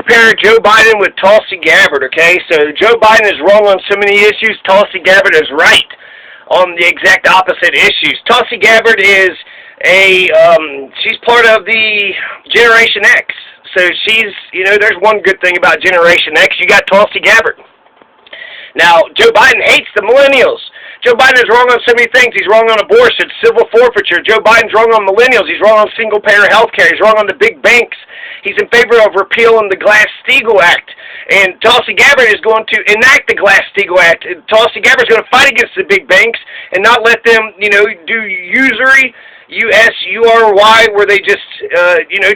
compare Joe Biden with Tulsi Gabbard, okay? So Joe Biden is wrong on so many issues. Tulsi Gabbard is right on the exact opposite issues. Tulsi Gabbard is she's part of the Generation X. So she's, there's one good thing about Generation X. You got Tulsi Gabbard. Now, Joe Biden hates the millennials. Joe Biden is wrong on so many things. He's wrong on abortion, civil forfeiture. Joe Biden's wrong on millennials. He's wrong on single-payer health care. He's wrong on the big banks. He's in favor of repealing the Glass-Steagall Act. And Tulsi Gabbard is going to enact the Glass-Steagall Act. Tulsi Gabbard is going to fight against the big banks and not let them, do usury, USURY, where they just,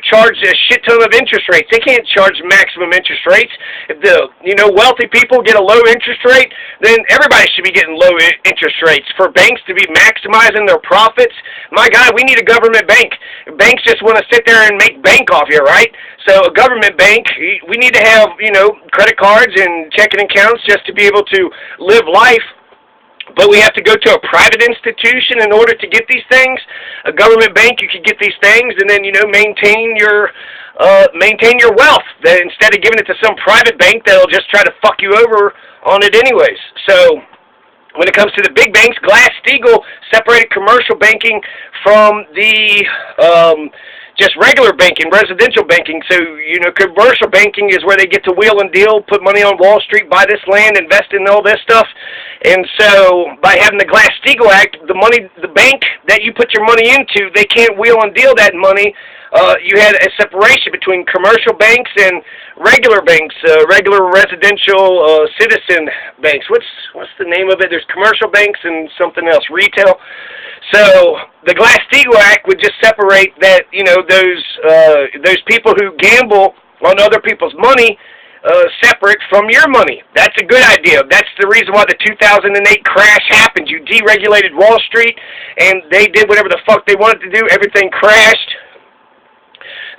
charge a shit ton of interest rates. They can't charge maximum interest rates. If the, wealthy people get a low interest rate, then everybody should be getting low interest rates. For banks to be maximizing their profits, my God, we need a government bank. Banks just want to sit there and make bank off you, right? So a government bank, we need to have, credit cards and checking accounts just to be able to live life. But we have to go to a private institution in order to get these things. A government bank, you can get these things and then, maintain your wealth. Then instead of giving it to some private bank that'll just try to fuck you over on it anyways. So when it comes to the big banks, Glass-Steagall separated commercial banking from the just regular banking, residential banking. So, commercial banking is where they get to wheel and deal, put money on Wall Street, buy this land, invest in all this stuff. And so by having the Glass-Steagall Act, the bank that you put your money into, they can't wheel and deal that money. You had a separation between commercial banks and regular banks, regular residential citizen banks. What's the name of it? There's commercial banks and something else, retail. So the Glass-Steagall Act would just separate that, those people who gamble on other people's money separate from your money. That's a good idea. That's the reason why the 2008 crash happened. You deregulated Wall Street, and they did whatever the fuck they wanted to do. Everything crashed.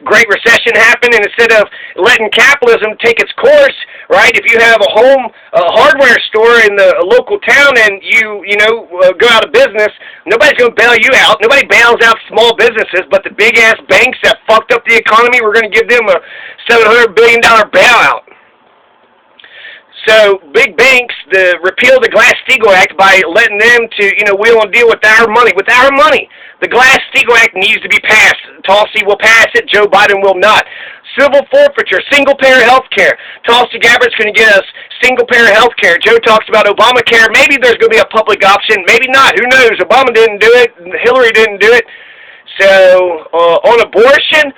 Great Recession happened, and instead of letting capitalism take its course, right, if you have a hardware store in the local town and you go out of business, nobody's going to bail you out. Nobody bails out small businesses, but the big-ass banks that fucked up the economy, we're going to give them a $700 billion bailout. So big banks, repeal the Glass-Steagall Act by letting them to, wheel and deal with our money. With our money. The Glass-Steagall Act needs to be passed. Tulsi will pass it. Joe Biden will not. Civil forfeiture, single-payer health care. Tulsi Gabbard's going to get us single-payer health care. Joe talks about Obamacare. Maybe there's going to be a public option. Maybe not. Who knows? Obama didn't do it. Hillary didn't do it. So on abortion,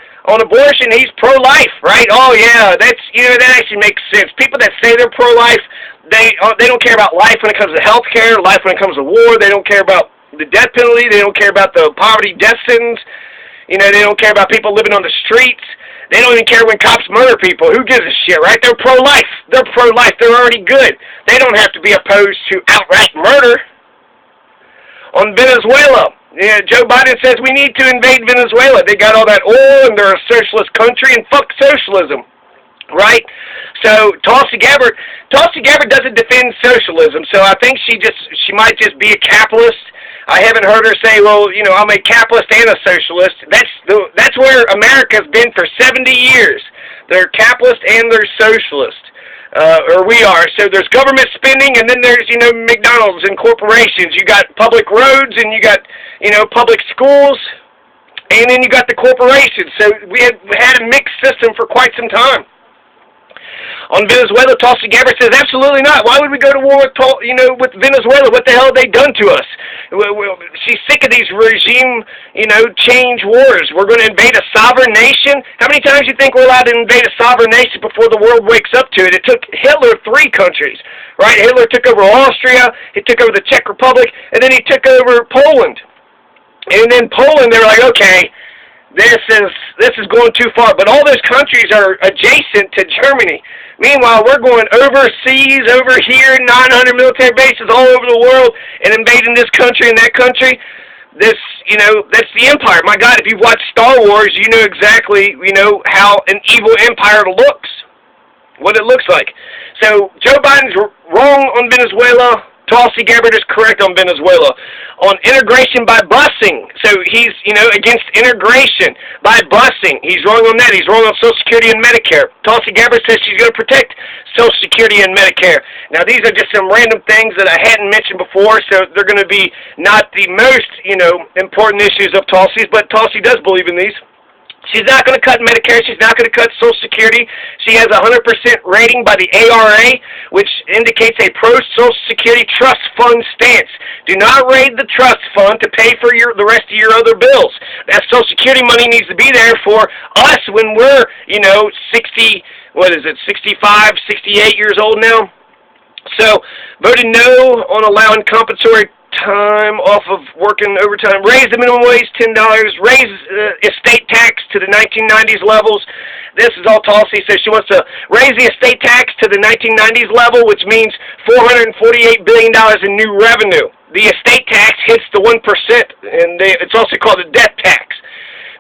he's pro-life, right? Oh yeah, that actually makes sense. People that say they're pro-life, they don't care about life when it comes to health care, life when it comes to war. They don't care about the death penalty. They don't care about the poverty death sentence. They don't care about people living on the streets. They don't even care when cops murder people. Who gives a shit, right? They're pro-life. They're pro-life. They're already good. They don't have to be opposed to outright murder. On Venezuela, Joe Biden says we need to invade Venezuela. They got all that oil and they're a socialist country, and fuck socialism, right? So Tulsi Gabbard doesn't defend socialism, so I think she might just be a capitalist. I haven't heard her say, well, I'm a capitalist and a socialist. That's where America's been for 70 years. They're capitalist and they're socialist. Or we are. So there's government spending, and then there's, McDonald's and corporations. You got public roads, and you got, public schools, and then you got the corporations. So we had a mixed system for quite some time. On Venezuela, Tulsi Gabbard says, absolutely not. Why would we go to war with Venezuela? What the hell have they done to us? She's sick of these regime, change wars. We're going to invade a sovereign nation. How many times do you think we're allowed to invade a sovereign nation before the world wakes up to it? It took Hitler 3 countries, right? Hitler took over Austria, he took over the Czech Republic, and then he took over Poland. And then Poland, they were like, okay, this is going too far. But all those countries are adjacent to Germany. Meanwhile, we're going overseas, over here, 900 military bases all over the world, and invading this country and that country. That's the empire. My God, if you've watched Star Wars, you know exactly, how an evil empire looks, what it looks like. So Joe Biden's wrong on Venezuela. Tulsi Gabbard is correct on Venezuela. On integration by busing, so he's, against integration by busing. He's wrong on that. He's wrong on Social Security and Medicare. Tulsi Gabbard says she's going to protect Social Security and Medicare. Now, these are just some random things that I hadn't mentioned before, so they're going to be not the most, important issues of Tulsi's, but Tulsi does believe in these. She's not going to cut Medicare. She's not going to cut Social Security. She has a 100% rating by the ARA, which indicates a pro-Social Security trust fund stance. Do not raid the trust fund to pay for the rest of your other bills. That Social Security money needs to be there for us when we're, 65, 68 years old now. So, voted no on allowing compensatory time off of working overtime, raise the minimum wage $10, raise estate tax to the 1990s levels. This is all Tulsi says. She wants to raise the estate tax to the 1990s level, which means $448 billion in new revenue. The estate tax hits the 1%, and it's also called a death tax.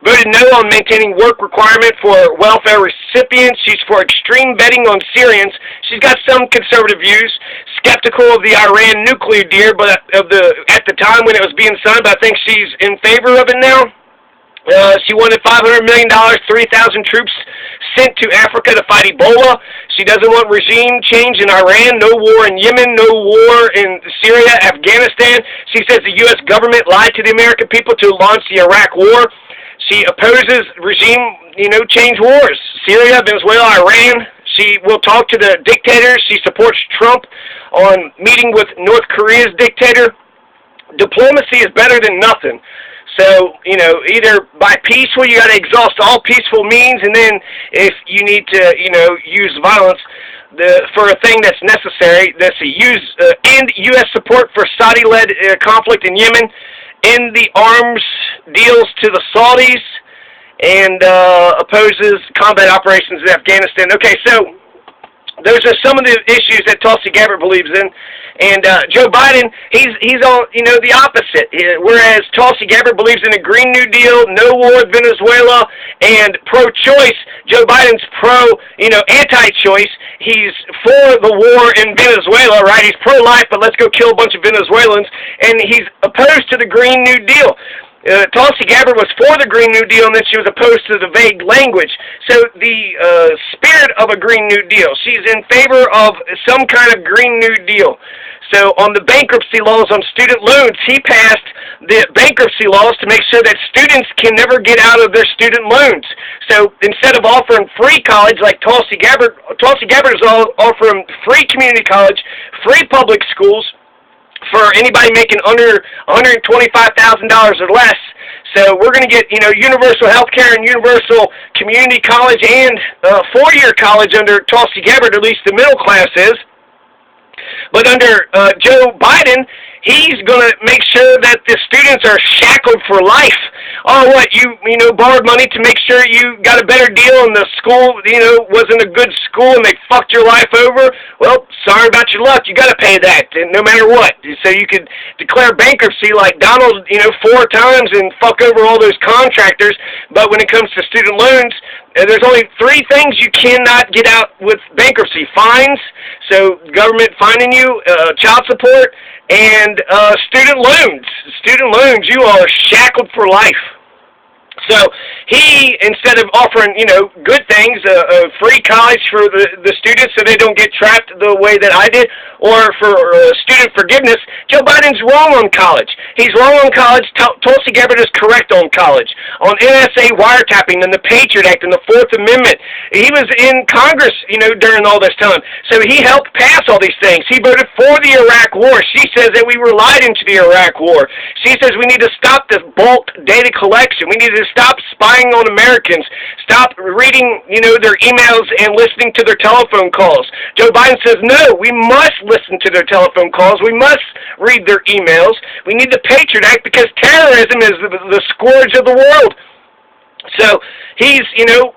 Voted no on maintaining work requirement for welfare recipients. She's for extreme vetting on Syrians. She's got some conservative views. Skeptical of the Iran nuclear deal, but at the time when it was being signed, but I think she's in favor of it now. She wanted $500 million, 3,000 troops sent to Africa to fight Ebola. She doesn't want regime change in Iran, no war in Yemen, no war in Syria, Afghanistan. She says the U.S. government lied to the American people to launch the Iraq war. She opposes regime, change wars. Syria, Venezuela, Iran. She will talk to the dictators. She supports Trump on meeting with North Korea's dictator. Diplomacy is better than nothing. So, either by peaceful, you got to exhaust all peaceful means, and then if you need to, use violence for a thing that's necessary, that's end U.S. support for Saudi-led conflict in Yemen, end the arms deals to the Saudis, and opposes combat operations in Afghanistan. Okay, so those are some of the issues that Tulsi Gabbard believes in. And Joe Biden, he's on, the opposite. Whereas Tulsi Gabbard believes in a Green New Deal, no war with Venezuela, and pro-choice, Joe Biden's anti-choice. He's for the war in Venezuela, right? He's pro-life, but let's go kill a bunch of Venezuelans. And he's opposed to the Green New Deal. Tulsi Gabbard was for the Green New Deal, and then she was opposed to the vague language. So the spirit of a Green New Deal, she's in favor of some kind of Green New Deal. So on the bankruptcy laws on student loans, he passed the bankruptcy laws to make sure that students can never get out of their student loans. So instead of offering free college like Tulsi Gabbard is offering free community college, free public schools, for anybody making under $125,000 or less. So we're going to get, universal health care and universal community college and four-year college under Tulsi Gabbard, at least the middle class is. But under Joe Biden, he's going to make sure that the students are shackled for life. Oh, what, you borrowed money to make sure you got a better deal and the school, wasn't a good school and they fucked your life over? Well, sorry about your luck. You got to pay that, and no matter what. So you could declare bankruptcy like Donald, 4 times and fuck over all those contractors. But when it comes to student loans, there's only 3 things you cannot get out with bankruptcy. Fines, so government fining you, child support, and student loans. Student loans, you are shackled for life. So he, instead of offering, good things, free college for the students so they don't get trapped the way that I did, or for student forgiveness, Joe Biden's wrong on college. He's wrong on college. Tulsi Gabbard is correct on college. On NSA wiretapping and the Patriot Act and the 4th Amendment, he was in Congress, during all this time. So he helped pass all these things. He voted for the Iraq War. She says that we were lied into the Iraq War. She says we need to stop this bulk data collection. We need to stop spying on Americans. Stop reading, their emails and listening to their telephone calls. Joe Biden says, no, we must listen to their telephone calls. We must read their emails. We need the Patriot Act because terrorism is the scourge of the world. So he's,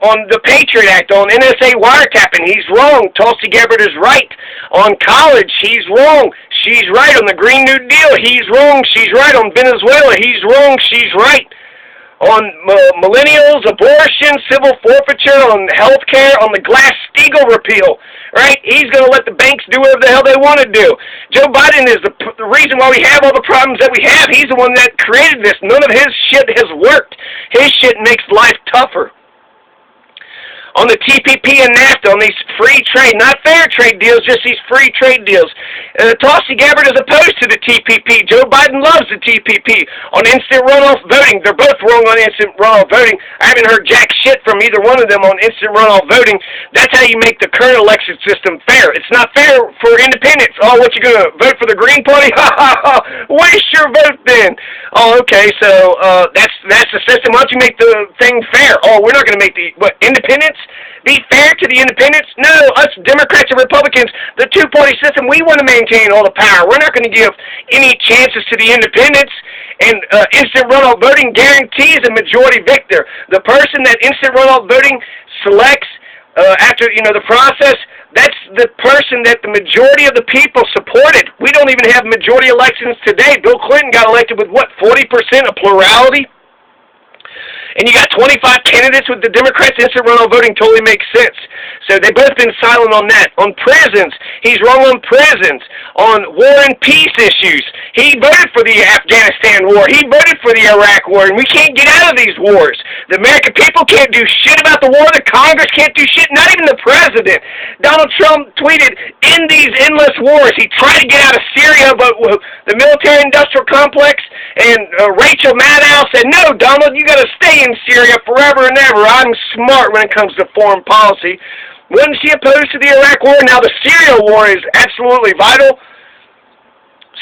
on the Patriot Act, on NSA wiretapping, he's wrong. Tulsi Gabbard is right. On college, he's wrong. She's right. On the Green New Deal, he's wrong. She's right. On Venezuela, he's wrong. She's right. on millennials, abortion, civil forfeiture, on health care, on the Glass-Steagall repeal, right? He's going to let the banks do whatever the hell they want to do. Joe Biden is the reason why we have all the problems that we have. He's the one that created this. None of his shit has worked. His shit makes life tougher. On the TPP and NAFTA, on these free trade, not fair trade deals, just these free trade deals. Tulsi Gabbard is opposed to the TPP. Joe Biden loves the TPP. On instant runoff voting, they're both wrong on instant runoff voting. I haven't heard jack shit from either one of them on instant runoff voting. That's how you make the current election system fair. It's not fair for independents. Oh, what, you going to vote for the Green Party? Ha, ha, ha. Waste your vote then. Oh, okay, so that's the system. Why don't you make the thing fair? Oh, we're not going to make the, what, independents be fair to the independents? No, us Democrats and Republicans, the two-party system, we want to maintain all the power. We're not going to give any chances to the independents, and instant runoff voting guarantees a majority victor. The person that instant runoff voting selects after, the process, that's the person that the majority of the people supported. We don't even have majority elections today. Bill Clinton got elected with, what, 40% of plurality? And you got 25 candidates with the Democrats. Instant runoff voting totally makes sense. So they've both been silent on that. On prisons, he's wrong on prisons. On war and peace issues, he voted for the Afghanistan war. He voted for the Iraq war, and we can't get out of these wars. The American people can't do shit about the war. The Congress can't do shit. Not even the president. Donald Trump tweeted, "End these endless wars." He tried to get out of Syria, but the military-industrial complex and Rachel Maddow said, "No, Donald, you got to stay in Syria forever and ever. I'm smart when it comes to foreign policy." Wasn't she opposed to the Iraq war? Now the Syria war is absolutely vital.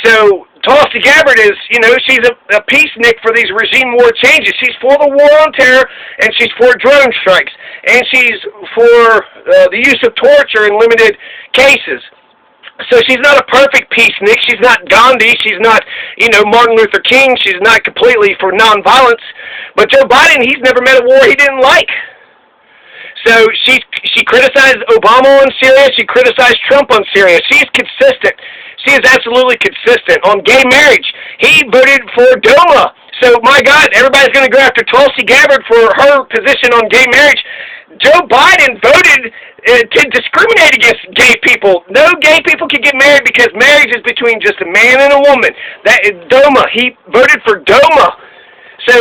So Tulsi Gabbard is, she's a peacenik for these regime war changes. She's for the war on terror, and she's for drone strikes, and she's for the use of torture in limited cases. So she's not a perfect peacenik. She's not Gandhi. She's not, Martin Luther King. She's not completely for nonviolence. But Joe Biden, he's never met a war he didn't like. So she criticized Obama on Syria. She criticized Trump on Syria. She's consistent. She is absolutely consistent. On gay marriage, he voted for DOMA. So, my God, everybody's going to go after Tulsi Gabbard for her position on gay marriage. Joe Biden voted to discriminate against gay people. No gay people can get married because marriage is between just a man and a woman. That is DOMA. He voted for DOMA. So,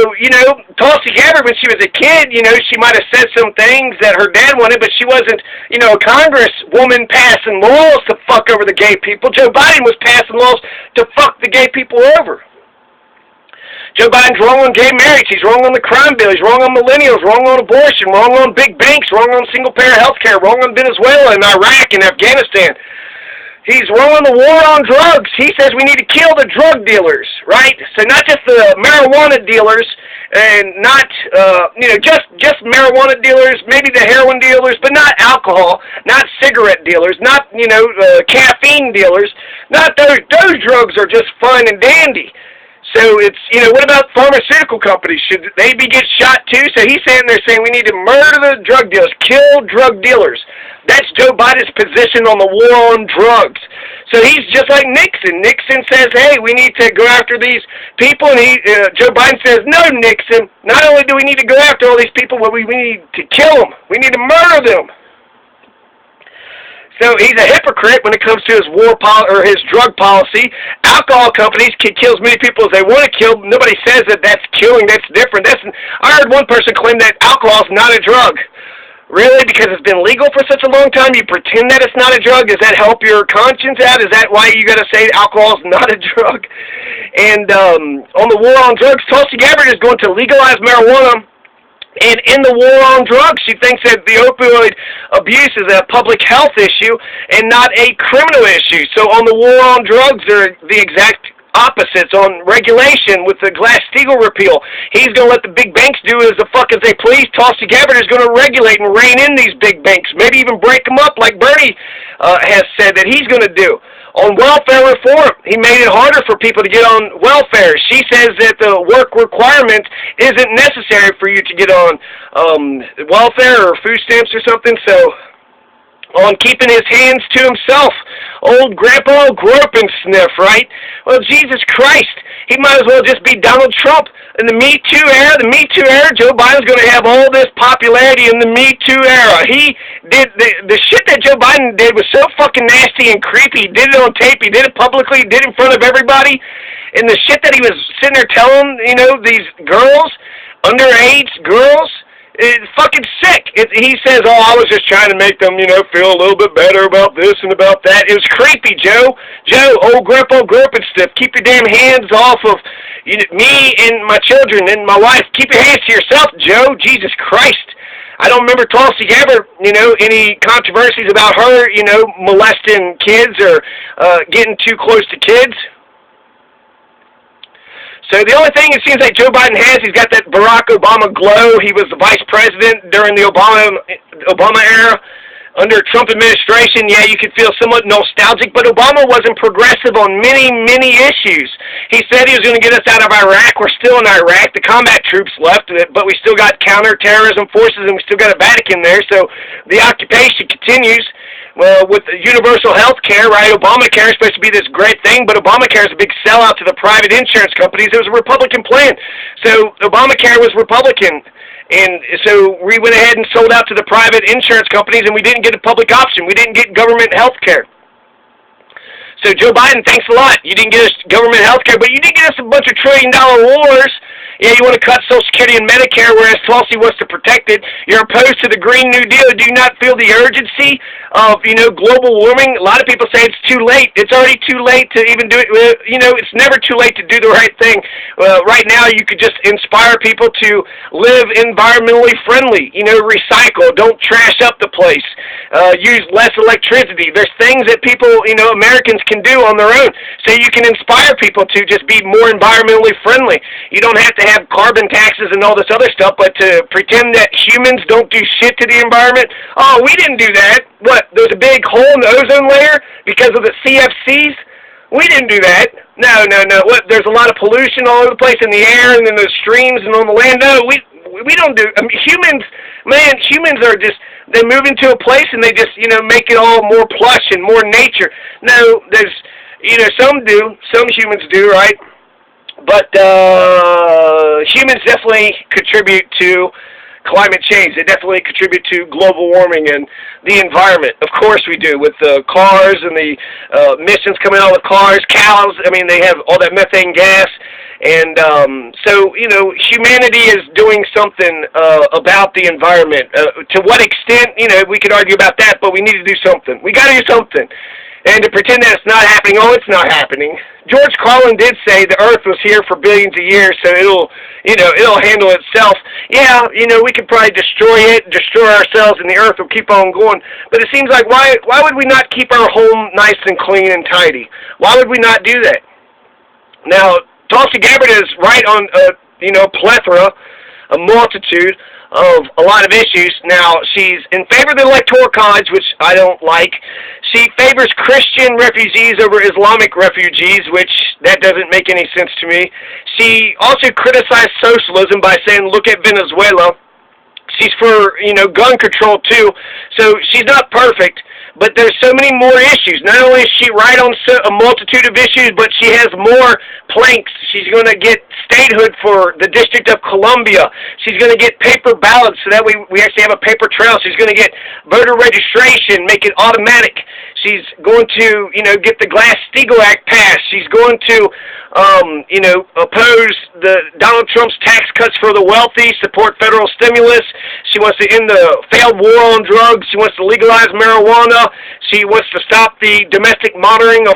Tulsi Gabbard, when she was a kid, she might have said some things that her dad wanted, but she wasn't, a congresswoman passing laws to fuck over the gay people. Joe Biden was passing laws to fuck the gay people over. Joe Biden's wrong on gay marriage. He's wrong on the crime bill. He's wrong on millennials, wrong on abortion, wrong on big banks, wrong on single-payer health care, wrong on Venezuela and Iraq and Afghanistan. He's wrong on the war on drugs. He says we need to kill the drug dealers, right? So not just the marijuana dealers and not, just marijuana dealers, maybe the heroin dealers, but not alcohol, not cigarette dealers, not, caffeine dealers. Not those. Those drugs are just fun and dandy. So it's, what about pharmaceutical companies? Should they get shot too? So he's saying we need to murder the drug dealers, kill drug dealers. That's Joe Biden's position on the war on drugs. So he's just like Nixon. Nixon says, hey, we need to go after these people, and Joe Biden says, no, Nixon, not only do we need to go after all these people, but we need to kill them. We need to murder them. So he's a hypocrite when it comes to his his drug policy. Alcohol companies can kill as many people as they want to kill. Nobody says that that's killing. That's different. I heard one person claim that alcohol is not a drug. Really? Because it's been legal for such a long time, you pretend that it's not a drug? Does that help your conscience out? Is that why you got to say alcohol is not a drug? And on the war on drugs, Tulsi Gabbard is going to legalize marijuana. And in the war on drugs, she thinks that the opioid abuse is a public health issue and not a criminal issue. So on the war on drugs, they're the exact opposites. On regulation with the Glass-Steagall repeal, he's going to let the big banks do as the fuck as they please. Tulsi Gabbard is going to regulate and rein in these big banks, maybe even break them up like Bernie has said that he's going to do. On welfare reform, he made it harder for people to get on welfare. She says that the work requirement isn't necessary for you to get on welfare or food stamps or something. So, on keeping his hands to himself, old Grandpa Grope and Sniff, right? Well, Jesus Christ, he might as well just be Donald Trump. In the Me Too era, Joe Biden's going to have all this popularity in the Me Too era. He did the shit that Joe Biden did was so fucking nasty and creepy. He did it on tape. He did it publicly. He did it in front of everybody. And the shit that he was sitting there telling, these girls, underage girls, it's fucking sick. He says, "Oh, I was just trying to make them, feel a little bit better about this and about that." It was creepy, Joe. Joe, old grandpa and stuff. Keep your damn hands off of me and my children and my wife. Keep your hands to yourself, Joe. Jesus Christ. I don't remember Tulsi Gabbard, any controversies about her, molesting kids or getting too close to kids. So the only thing it seems like Joe Biden has, he's got that Barack Obama glow. He was the vice president during the Obama era. Under Trump administration, yeah, you could feel somewhat nostalgic, but Obama wasn't progressive on many, many issues. He said he was going to get us out of Iraq. We're still in Iraq. The combat troops left, but we still got counterterrorism forces, and we still got a Vatican there, so the occupation continues. Well, with universal health care, right, Obamacare is supposed to be this great thing, but Obamacare is a big sellout to the private insurance companies. It was a Republican plan. So Obamacare was Republican. And so we went ahead and sold out to the private insurance companies, and we didn't get a public option. We didn't get government health care. So Joe Biden, thanks a lot. You didn't get us government health care, but you did get us a bunch of trillion-dollar wars. Yeah, you want to cut Social Security and Medicare, whereas Tulsi wants to protect it. You're opposed to the Green New Deal. Do you not feel the urgency of, global warming? A lot of people say it's too late. It's already too late to even do it. It's never too late to do the right thing. Right now, you could just inspire people to live environmentally friendly. Recycle. Don't trash up the place. Use less electricity. There's things that people, Americans can do on their own. So you can inspire people to just be more environmentally friendly. You don't have to have carbon taxes and all this other stuff, but to pretend that humans don't do shit to the environment, oh, we didn't do that. What, there's a big hole in the ozone layer because of the CFCs? We didn't do that. No. What, there's a lot of pollution all over the place in the air and in the streams and on the land? No, we don't do, humans are just, they move into a place and they just, make it all more plush and more nature. No, there's, some humans do, right? But humans definitely contribute to climate change. They definitely contribute to global warming and the environment. Of course we do, with the cars and the emissions coming out of cars, cows. They have all that methane gas. And so, humanity is doing something about the environment. To what extent, we could argue about that, but we need to do something. We got to do something. And to pretend that it's not happening, it's not happening. George Carlin did say the Earth was here for billions of years, so it'll handle itself. Yeah, we could probably destroy ourselves, and the Earth will keep on going. But it seems like why would we not keep our home nice and clean and tidy? Why would we not do that? Now, Tulsi Gabbard is right on plethora, a multitude of a lot of issues. Now, she's in favor of the Electoral College, which I don't like. She favors Christian refugees over Islamic refugees, which that doesn't make any sense to me. She also criticized socialism by saying, look at Venezuela. She's for, gun control, too. So she's not perfect, but there's so many more issues. Not only is she right on a multitude of issues, but she has more planks. She's going to get statehood for the District of Columbia. She's going to get paper ballots, so that we actually have a paper trail. She's going to get voter registration, make it automatic. She's going to, get the Glass-Steagall Act passed. She's going to, oppose Donald Trump's tax cuts for the wealthy, support federal stimulus. She wants to end the failed war on drugs. She wants to legalize marijuana. She wants to stop the domestic monitoring of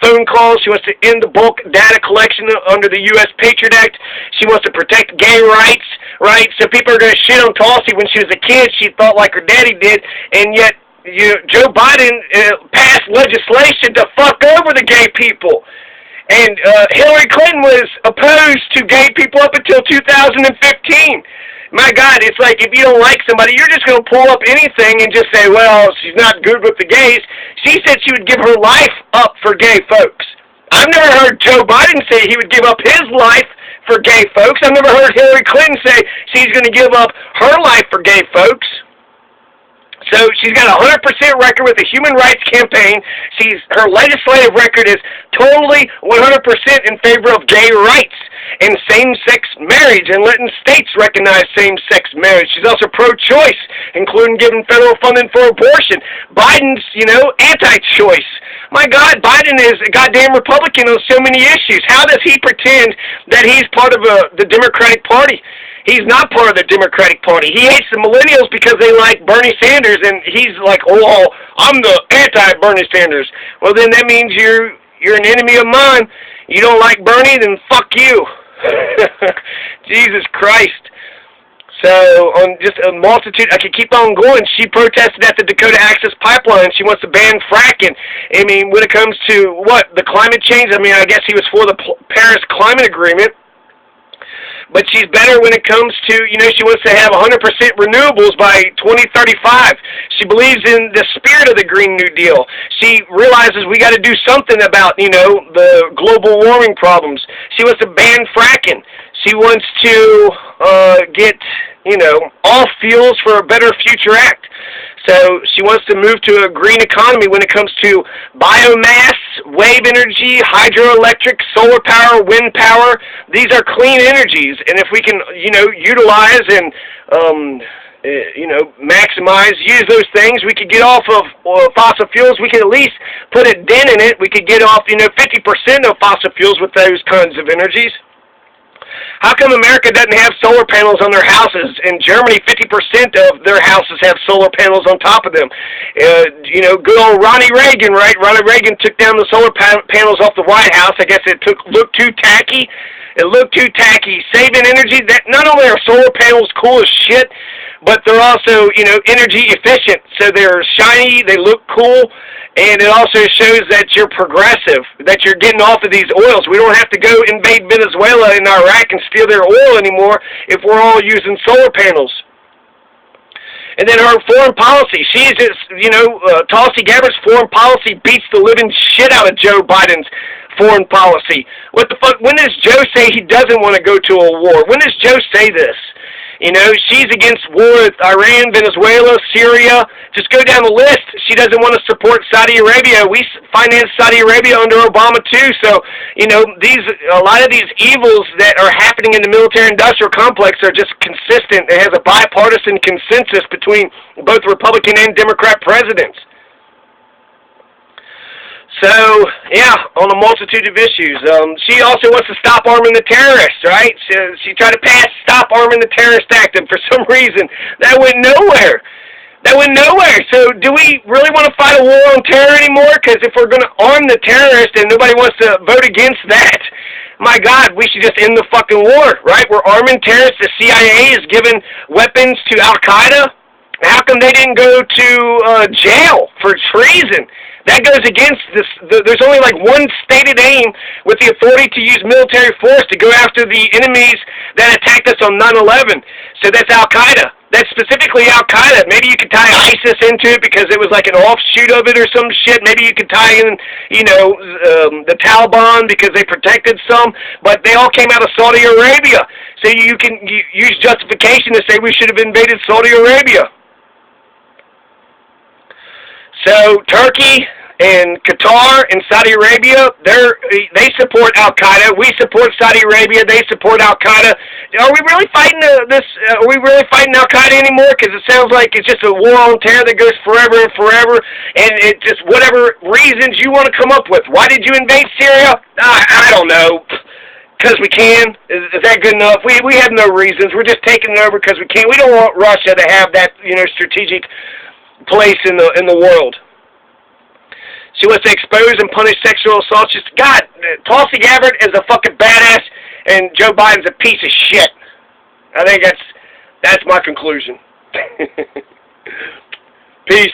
phone calls. She wants to end the bulk data collection under the U.S. Patriot Act. She wants to protect gay rights, right? So people are going to shit on Tulsi. When she was a kid, she thought like her daddy did, and yet Joe Biden passed legislation to fuck over the gay people. And Hillary Clinton was opposed to gay people up until 2015. My God, it's like if you don't like somebody, you're just going to pull up anything and just say, well, she's not good with the gays. She said she would give her life up for gay folks. I've never heard Joe Biden say he would give up his life for gay folks. I've never heard Hillary Clinton say she's going to give up her life for gay folks. So she's got a 100% record with the Human Rights Campaign. Her legislative record is totally 100% in favor of gay rights. and same-sex marriage and letting states recognize same-sex marriage. She's also pro-choice, including giving federal funding for abortion. Biden's, anti-choice. My God, Biden is a goddamn Republican on so many issues. How does he pretend that he's part of the Democratic Party? He's not part of the Democratic Party. He hates the millennials because they like Bernie Sanders, and he's like, oh, I'm the anti-Bernie Sanders. Well, then that means you're an enemy of mine. You don't like Bernie, then fuck you. Jesus Christ. So, on just a multitude, I could keep on going. She protested at the Dakota Access Pipeline. She wants to ban fracking. I mean, when it comes to, the climate change, I guess he was for the Paris Climate Agreement. But she's better when it comes to, she wants to have 100% renewables by 2035. She believes in the spirit of the Green New Deal. She realizes we got to do something about, the global warming problems. She wants to ban fracking. She wants to get, all fuels for a Better Future Act. So she wants to move to a green economy when it comes to biomass, wave energy, hydroelectric, solar power, wind power. These are clean energies, and if we can, utilize and, maximize, use those things, we could get off of fossil fuels. We could at least put a dent in it. We could get off, 50% of fossil fuels with those kinds of energies. How come America doesn't have solar panels on their houses? In Germany, 50% of their houses have solar panels on top of them. Good old Ronnie Reagan, right? Ronnie Reagan took down the solar panels off the White House. I guess it looked too tacky. It looked too tacky. Saving energy. That not only are solar panels cool as shit, but they're also, energy efficient. So they're shiny, they look cool, and it also shows that you're progressive, that you're getting off of these oils. We don't have to go invade Venezuela and Iraq and steal their oil anymore if we're all using solar panels. And then her foreign policy. She's just, Tulsi Gabbard's foreign policy beats the living shit out of Joe Biden's foreign policy. What the fuck? When does Joe say he doesn't want to go to a war? When does Joe say this? She's against war with Iran, Venezuela, Syria. Just go down the list. She doesn't want to support Saudi Arabia. We financed Saudi Arabia under Obama, too. So, a lot of these evils that are happening in the military-industrial complex are just consistent. It has a bipartisan consensus between both Republican and Democrat presidents. So, on a multitude of issues. She also wants to stop arming the terrorists, right? She tried to pass Stop Arming the Terrorist Act, and for some reason, that went nowhere. So, do we really want to fight a war on terror anymore? Because if we're going to arm the terrorists and nobody wants to vote against that, my God, we should just end the fucking war, right? We're arming terrorists. The CIA is giving weapons to Al-Qaeda. How come they didn't go to jail for treason? That goes against this. There's only like one stated aim with the authority to use military force to go after the enemies that attacked us on 9/11. So that's Al-Qaeda. That's specifically Al-Qaeda. Maybe you could tie ISIS into it because it was like an offshoot of it or some shit. Maybe you could tie in, the Taliban because they protected some. But they all came out of Saudi Arabia. So you can use justification to say we should have invaded Saudi Arabia. So Turkey and Qatar and Saudi Arabia, they support Al-Qaeda. We support Saudi Arabia. They support Al-Qaeda. Are we really fighting Are we really fighting Al-Qaeda anymore? Because it sounds like it's just a war on terror that goes forever and forever, and it just whatever reasons you want to come up with. Why did you invade Syria? I don't know. Because we can. Is that good enough? We have no reasons. We're just taking it over because we can. We don't want Russia to have that strategic place in the world. She wants to expose and punish sexual assault. God, Tulsi Gabbard is a fucking badass, and Joe Biden's a piece of shit. I think that's my conclusion. Peace.